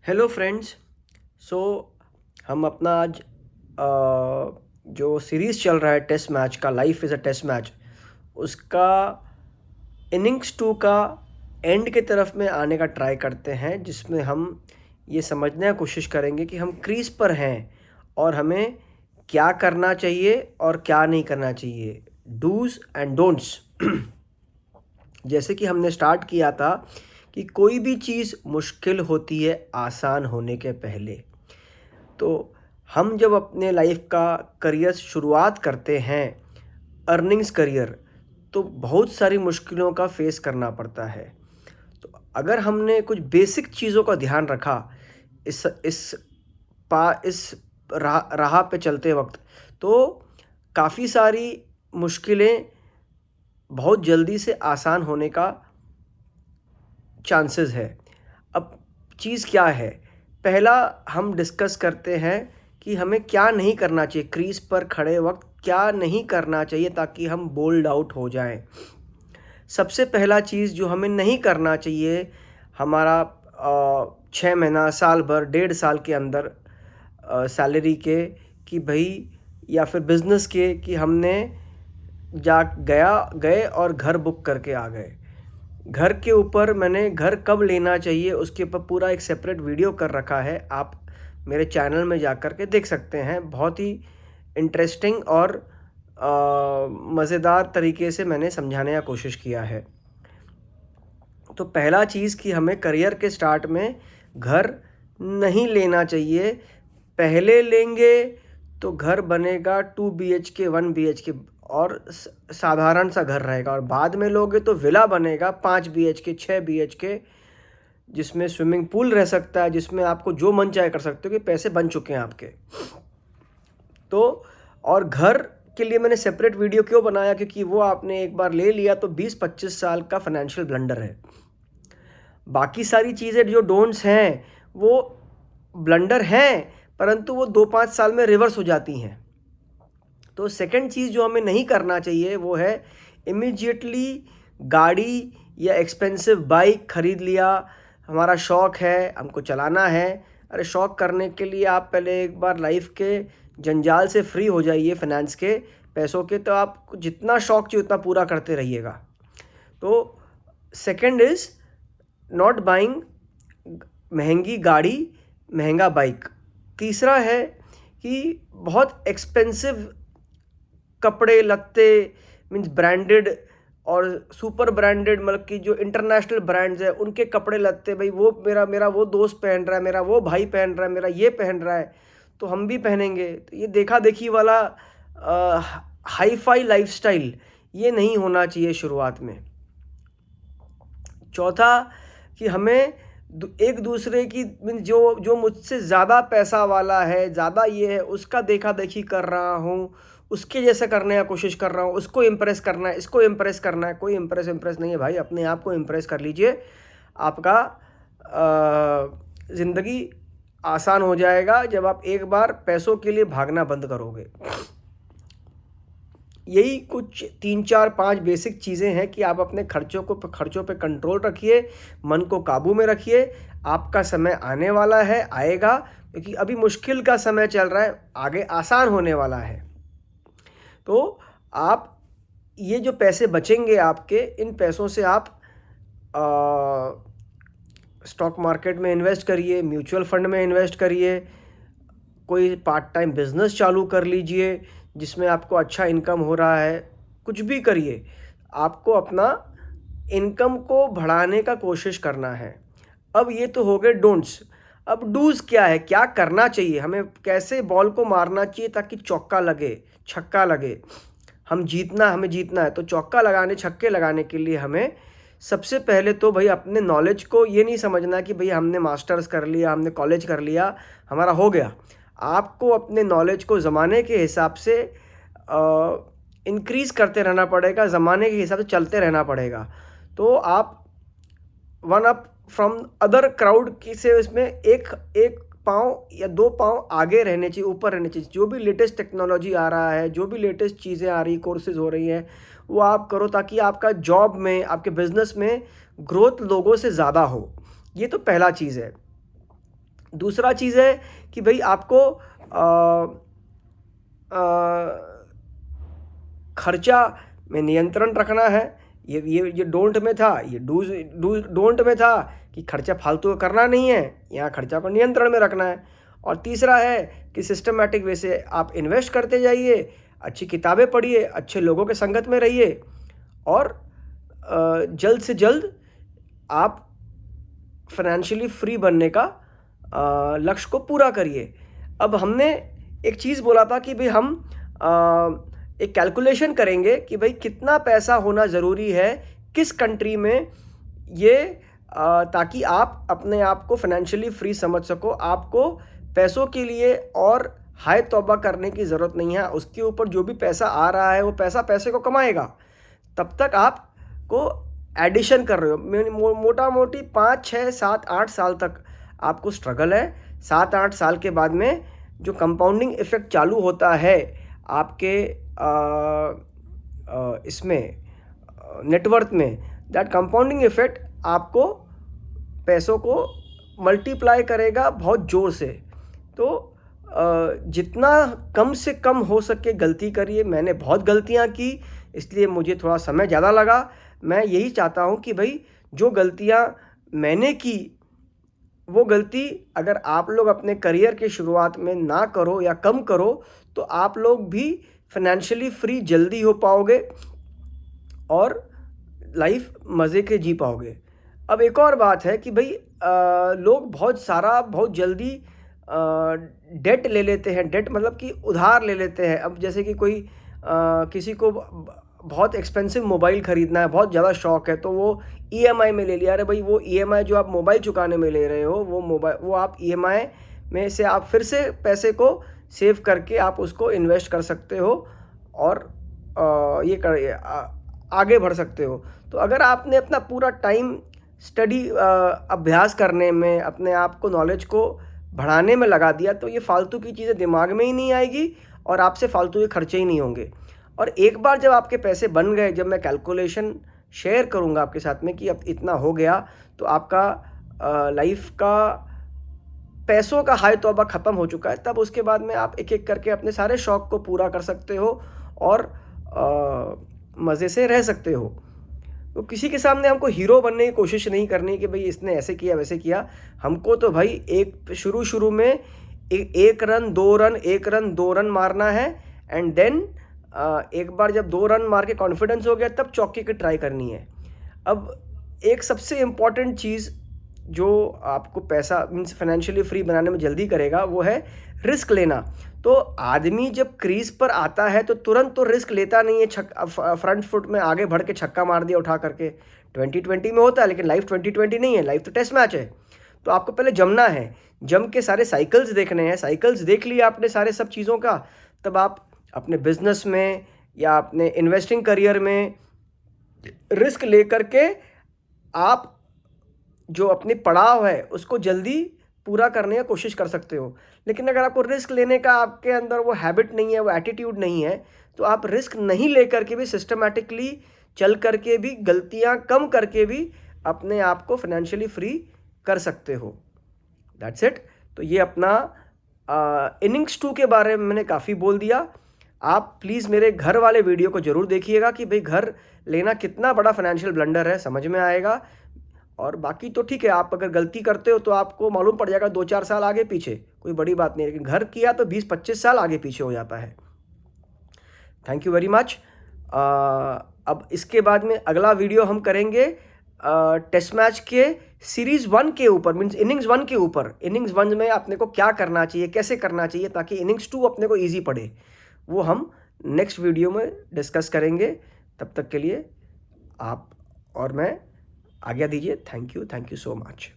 Hello friends. सो हम अपना आज जो सीरीज़ चल रहा है टेस्ट मैच का, life is a test match, उसका इनिंग्स 2 का एंड की तरफ में आने का ट्राई करते हैं, जिसमें हम ये समझने की कोशिश करेंगे कि हम क्रीज़ पर हैं और हमें क्या करना चाहिए और क्या नहीं करना चाहिए, डूज़ एंड डोंट्स। जैसे कि हमने स्टार्ट किया था कि कोई भी चीज़ मुश्किल होती है आसान होने के पहले। तो हम जब अपने लाइफ का करियर शुरुआत करते हैं, अर्निंग्स करियर, तो बहुत सारी मुश्किलों का फेस करना पड़ता है। तो अगर हमने कुछ बेसिक चीज़ों का ध्यान रखा इस इस राह पे चलते वक्त, तो काफ़ी सारी मुश्किलें बहुत जल्दी से आसान होने का चांसेस है। अब चीज़ क्या है? पहला हम डिस्कस करते हैं कि हमें क्या नहीं करना चाहिए, क्रीज़ पर खड़े वक़्त क्या नहीं करना चाहिए ताकि हम बोल्ड आउट हो जाएँ। सबसे पहला चीज़ जो हमें नहीं करना चाहिए, हमारा 6 महीना, साल भर, डेढ़ साल के अंदर सैलरी के, कि भई, या फिर बिज़नेस के, कि हमने गए और घर बुक करके आ गए। घर के ऊपर मैंने घर कब लेना चाहिए उसके ऊपर पूरा एक सेपरेट वीडियो कर रखा है, आप मेरे चैनल में जा कर के देख सकते हैं। बहुत ही इंटरेस्टिंग और मज़ेदार तरीके से मैंने समझाने का कोशिश किया है। तो पहला चीज़ कि हमें करियर के स्टार्ट में घर नहीं लेना चाहिए। पहले लेंगे तो घर बनेगा 2 बीएचके 1 बीएचके और साधारण सा घर रहेगा, और बाद में लोगे तो विला बनेगा 5 बीएचके 6 बीएचके, जिसमें स्विमिंग पूल रह सकता है, जिसमें आपको जो मन चाहे कर सकते हो, कि पैसे बन चुके हैं आपके। तो और घर के लिए मैंने सेपरेट वीडियो क्यों बनाया, क्योंकि वो आपने एक बार ले लिया तो 20-25 साल का फाइनेंशियल ब्लंडर है। बाकी सारी चीज़ें जो डोंट्स हैं वो ब्लंडर हैं, परंतु वो 2-5 साल में रिवर्स हो जाती हैं। तो सेकंड चीज़ जो हमें नहीं करना चाहिए वो है इमीडिएटली गाड़ी या एक्सपेंसिव बाइक ख़रीद लिया, हमारा शौक़ है, हमको चलाना है। अरे शौक़ करने के लिए आप पहले एक बार लाइफ के जंजाल से फ्री हो जाइए, फाइनेंस के, पैसों के, तो आप जितना शौक़ चाहिए उतना पूरा करते रहिएगा। तो सेकंड इज़ नॉट बाइंग महंगी गाड़ी, महंगा बाइक। तीसरा है कि बहुत एक्सपेंसिव कपड़े लत्ते, मीन्स ब्रांडेड और सुपर ब्रांडेड, मतलब कि जो इंटरनेशनल ब्रांड्स हैं उनके कपड़े लत्ते, भाई वो मेरा वो दोस्त पहन रहा है, मेरा वो भाई पहन रहा है, मेरा ये पहन रहा है, तो हम भी पहनेंगे। तो ये देखा देखी वाला हाई फाई लाइफस्टाइल ये नहीं होना चाहिए शुरुआत में। चौथा कि हमें एक दूसरे की, मीन्स जो जो मुझसे ज़्यादा पैसा वाला है, ज़्यादा ये है, उसका देखा देखी कर रहा हूँ, उसके जैसा करने का कोशिश कर रहा हूँ, उसको इम्प्रेस करना है, इसको इम्प्रेस करना है। कोई इम्प्रेस नहीं है भाई, अपने आप को इम्प्रेस कर लीजिए, आपका ज़िंदगी आसान हो जाएगा जब आप एक बार पैसों के लिए भागना बंद करोगे। यही कुछ 3-4-5 बेसिक चीज़ें हैं कि आप अपने खर्चों पे कंट्रोल रखिए, मन को काबू में रखिए। आपका समय आने वाला है, आएगा, क्योंकि अभी मुश्किल का समय चल रहा है, आगे आसान होने वाला है। तो आप ये जो पैसे बचेंगे आपके, इन पैसों से आप स्टॉक मार्केट में इन्वेस्ट करिए, म्यूचुअल फंड में इन्वेस्ट करिए, कोई पार्ट टाइम बिज़नेस चालू कर लीजिए जिसमें आपको अच्छा इनकम हो रहा है। कुछ भी करिए, आपको अपना इनकम को बढ़ाने का कोशिश करना है। अब ये तो हो गए डोंट्स। अब डूज़ क्या है, क्या करना चाहिए, हमें कैसे बॉल को मारना चाहिए ताकि चौका लगे, छक्का लगे। हमें जीतना है, तो चौका लगाने, छक्के लगाने के लिए हमें सबसे पहले तो भाई अपने नॉलेज को ये नहीं समझना कि भाई हमने मास्टर्स कर लिया, हमने कॉलेज कर लिया, हमारा हो गया। आपको अपने नॉलेज को ज़माने के हिसाब से इंक्रीज़ करते रहना पड़ेगा, ज़माने के हिसाब से चलते रहना पड़ेगा। तो आप one up from other crowd की से इसमें एक एक पाँव या 2 पाँव आगे रहने चाहिए, ऊपर रहने चाहिए। जो भी लेटेस्ट टेक्नोलॉजी आ रहा है, जो भी लेटेस्ट चीज़ें आ रही, कोर्सेज़ हो रही हैं, वो आप करो ताकि आपका जॉब में, आपके बिज़नेस में ग्रोथ लोगों से ज़्यादा हो। ये तो पहला चीज़ है। दूसरा चीज़ है कि भाई आपको खर्चा में नियंत्रण रखना है। ये डोंट में था, ये डोंट में था कि खर्चा फालतू करना नहीं है, यहाँ खर्चा को नियंत्रण में रखना है। और तीसरा है कि सिस्टमैटिक वे से आप इन्वेस्ट करते जाइए, अच्छी किताबें पढ़िए, अच्छे लोगों के संगत में रहिए और जल्द से जल्द आप फाइनेंशियली फ्री बनने का लक्ष्य को पूरा करिए। अब हमने एक चीज़ बोला था कि भाई हम एक कैलकुलेशन करेंगे कि भाई कितना पैसा होना ज़रूरी है किस कंट्री में, ये ताकि आप अपने आप को फाइनेंशियली फ्री समझ सको। आपको पैसों के लिए और हाय तौबा करने की ज़रूरत नहीं है। उसके ऊपर जो भी पैसा आ रहा है वो पैसा पैसे को कमाएगा। तब तक आपको एडिशन कर रहे हो। मोटा मोटी 5, 6, 7, 8 साल तक आपको स्ट्रगल है। 7, 8 साल के बाद में जो कंपाउंडिंग इफ़ेक्ट चालू होता है आपके इसमें नेटवर्थ में, दैट कंपाउंडिंग इफ़ेक्ट आपको पैसों को मल्टीप्लाई करेगा बहुत ज़ोर से। तो जितना कम से कम हो सके गलती करिए। मैंने बहुत गलतियां की, इसलिए मुझे थोड़ा समय ज़्यादा लगा। मैं यही चाहता हूं कि भाई जो गलतियां मैंने की वो गलती अगर आप लोग अपने करियर के शुरुआत में ना करो या कम करो तो आप लोग भी फाइनेंशियली फ्री जल्दी हो पाओगे और लाइफ मज़े के जी पाओगे। अब एक और बात है कि भाई लोग बहुत जल्दी डेट ले लेते हैं। डेट मतलब कि उधार ले लेते हैं। अब जैसे कि कोई किसी को बहुत एक्सपेंसिव मोबाइल ख़रीदना है, बहुत ज़्यादा शौक़ है, तो वो ईएमआई में ले लिया। अरे भाई वो ईएमआई जो आप मोबाइल चुकाने में ले रहे हो वो आप ईएमआई में से आप फिर से पैसे को सेव करके आप उसको इन्वेस्ट कर सकते हो और आगे बढ़ सकते हो। तो अगर आपने अपना पूरा टाइम स्टडी अभ्यास करने में, अपने आप को नॉलेज को बढ़ाने में लगा दिया तो ये फालतू की चीज़ें दिमाग में ही नहीं आएगी और आपसे फालतू के खर्चे ही नहीं होंगे। और एक बार जब आपके पैसे बन गए, जब मैं कैलकुलेशन शेयर करूंगा आपके साथ में कि अब इतना हो गया, तो आपका लाइफ का पैसों का हाय तौबा ख़त्म हो चुका है। तब उसके बाद में आप एक एक करके अपने सारे शौक़ को पूरा कर सकते हो और मज़े से रह सकते हो। तो किसी के सामने हमको हीरो बनने की कोशिश नहीं करनी कि भाई इसने ऐसे किया वैसे किया। हमको तो भाई एक शुरू में एक रन 2 रन 1 रन 2 रन मारना है एंड देन एक बार जब 2 रन मार के कॉन्फिडेंस हो गया तब चौके की ट्राई करनी है। अब एक सबसे इम्पॉर्टेंट चीज़ जो आपको पैसा मीन्स फाइनेंशियली फ्री बनाने में जल्दी करेगा वो है रिस्क लेना। तो आदमी जब क्रीज पर आता है तो तुरंत तो रिस्क लेता नहीं है, फ्रंट फुट में आगे बढ़ के छक्का मार दिया उठा करके। 2020 में होता है, लेकिन लाइफ 2020 नहीं है, लाइफ तो टेस्ट मैच है। तो आपको पहले जमना है, जम के सारे साइकिल्स देखने हैं। साइकिल्स देख लिया आपने सारे सब चीज़ों का, तब आप अपने बिजनेस में या अपने इन्वेस्टिंग करियर में रिस्क लेकर के आप जो अपनी पड़ाव है उसको जल्दी पूरा करने की कोशिश कर सकते हो। लेकिन अगर आपको रिस्क लेने का आपके अंदर वो हैबिट नहीं है, वो एटीट्यूड नहीं है, तो आप रिस्क नहीं लेकर के भी सिस्टमैटिकली चल करके भी गलतियां कम करके भी अपने आप को फाइनेंशियली फ्री कर सकते हो। That's it. तो ये अपना इनिंग्स 2 के बारे में मैंने काफ़ी बोल दिया। आप प्लीज़ मेरे घर वाले वीडियो को ज़रूर देखिएगा कि भाई घर लेना कितना बड़ा फाइनेंशियल ब्लंडर है, समझ में आएगा। और बाकी तो ठीक है, आप अगर गलती करते हो तो आपको मालूम पड़ जाएगा 2-4 साल आगे पीछे, कोई बड़ी बात नहीं। लेकिन घर किया तो 20-25 साल आगे पीछे हो जाता है। Thank you very much. अब इसके बाद में अगला वीडियो हम करेंगे टेस्ट मैच के सीरीज़ 1 के ऊपर, मीन्स इनिंग्स 1 के ऊपर। इनिंग्स 1 में अपने को क्या करना चाहिए, कैसे करना चाहिए ताकि इनिंग्स 2 अपने को ईजी पड़े, वो हम नेक्स्ट वीडियो में डिस्कस करेंगे। तब तक के लिए आप और मैं आज्ञा दीजिए। Thank you so much.